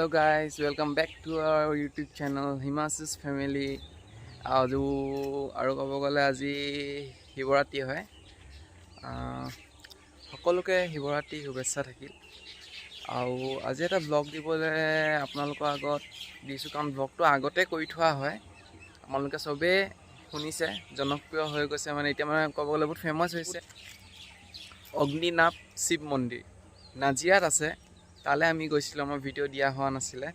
Hello guys, welcome back to our YouTube channel Himanshu's Family. আৰু ক'ব গ'লে আজি শিৱৰাত্ৰি হয়। সকলোকে শিৱৰাত্ৰি শুভেচ্ছা থাকিল। আৰু আজি এটা ব্লগ দিবলৈ আপোনালোকৰ আগত দিছোঁ, কাৰণ ব্লগটো আগতে কৰি থোৱা হয়। আপোনালোকে চবেই শুনিছে, জনপ্ৰিয় হৈ গৈছে, মানে এতিয়া মানে ক'ব গ'লে বহুত ফেমাছ হৈছে। অগ্নিনাভ শিৱ মন্দিৰ নাজিৰাত আছে। তালৈ আমি গৈছিলোঁ, আমাৰ ভিডিঅ' দিয়া হোৱা নাছিলে,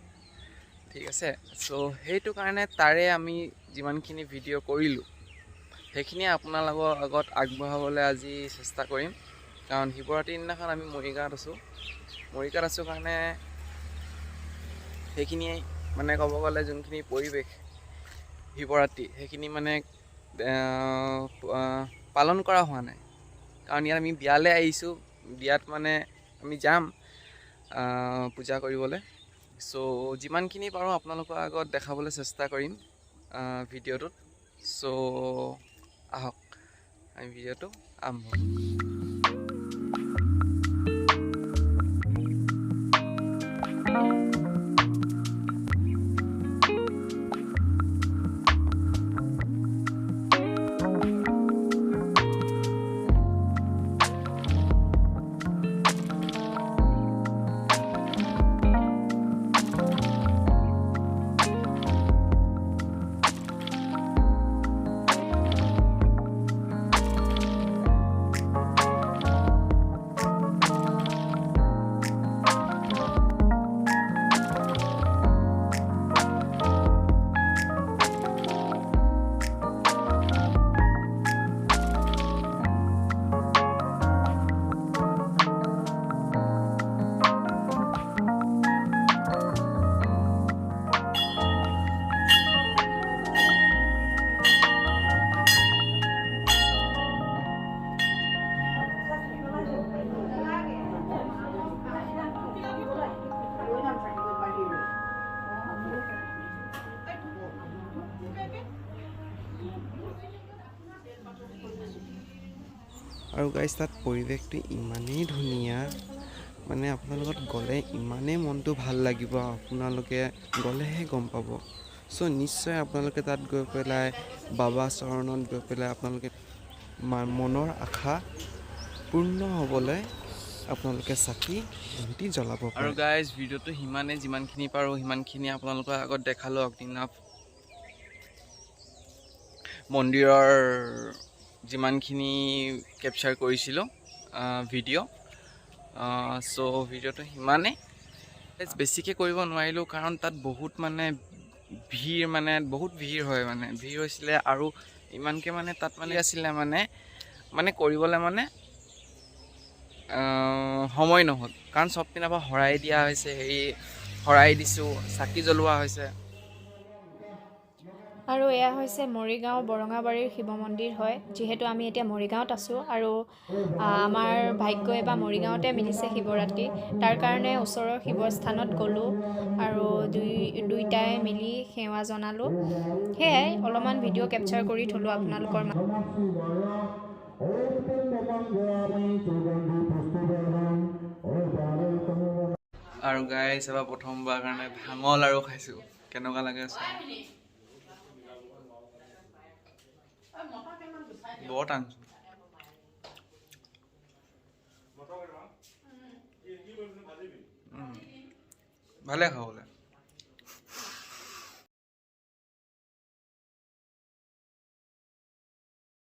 ঠিক আছে। চ' সেইটো কাৰণে তাৰে আমি যিমানখিনি ভিডিঅ' কৰিলোঁ সেইখিনি আপোনালোকৰ আগত আগবঢ়াবলৈ আজি চেষ্টা কৰিম। কাৰণ শিৱৰাত্ৰিৰ দিনাখন আমি মৰিগাঁৱত আছোঁ কাৰণে সেইখিনি মানে ক'ব গ'লে যোনখিনি পৰিৱেশ শিৱৰাত্ৰি সেইখিনি মানে পালন কৰা হোৱা নাই। কাৰণ ইয়াত আমি বিয়ালৈ আহিছোঁ, বিয়াত মানে আমি যাম পূজা কৰিবলৈ। চ' যিমানখিনি পাৰোঁ আপোনালোকৰ আগত দেখাবলৈ চেষ্টা কৰিম ভিডিঅ'টোত। চ' আহক আমি ভিডিঅ'টো আৰম্ভ কৰোঁ। আৰু গাইজ তাত পৰিৱেশটো ইমানেই ধুনীয়া, মানে আপোনালোকত গ'লে ইমানেই মনটো ভাল লাগিব, আপোনালোকে গ'লেহে গম পাব। চ' নিশ্চয় আপোনালোকে তাত গৈ পেলাই বাবা চৰণত গৈ পেলাই আপোনালোকে মনৰ আশা পূৰ্ণ হ'বলৈ আপোনালোকে চাকি বন্তি জ্বলাব পাৰে। আৰু গাইজ ভিডিঅ'টো যিমানখিনি পাৰোঁ সিমানখিনি আপোনালোকৰ আগত দেখালোঁ অগ্নিনাভ মন্দিৰৰ যিমানখিনি কেপচাৰ কৰিছিলোঁ ভিডিঅ'। চ' ভিডিঅ'টো সিমানেই, বেছিকৈ কৰিব নোৱাৰিলোঁ কাৰণ তাত বহুত ভিৰ হয়, ভিৰ হৈছিলে। আৰু ইমানকৈ তাত আছিলে কৰিবলৈ সময় নহ'ল, কাৰণ চব পিনৰ পৰা শৰাই দিয়া হৈছে, শৰাই দিছোঁ, চাকি জ্বলোৱা হৈছে। আৰু এয়া হৈছে মৰিগাঁও বৰঙাবাৰীৰ শিৱ মন্দিৰ হয়। যিহেতু আমি এতিয়া মৰিগাঁৱত আছোঁ আৰু আমাৰ ভাগ্য এবাৰ মৰিগাঁৱতে মিলিছে শিৱৰাত্ৰি, তাৰ কাৰণে ওচৰৰ শিৱস্থানত গ'লোঁ আৰু দুইটাই মিলি সেৱা জনালোঁ। সেয়াই অলপমান ভিডিঅ' কেপচাৰ কৰি থ'লোঁ আপোনালোকৰ আৰু গাইজ এবাৰ প্ৰথমবাৰ কাৰণে ভাঙৰ লাড়ু খাইছোঁ, কেনেকুৱা লাগে বৰ টান, ভালে খাবলৈ।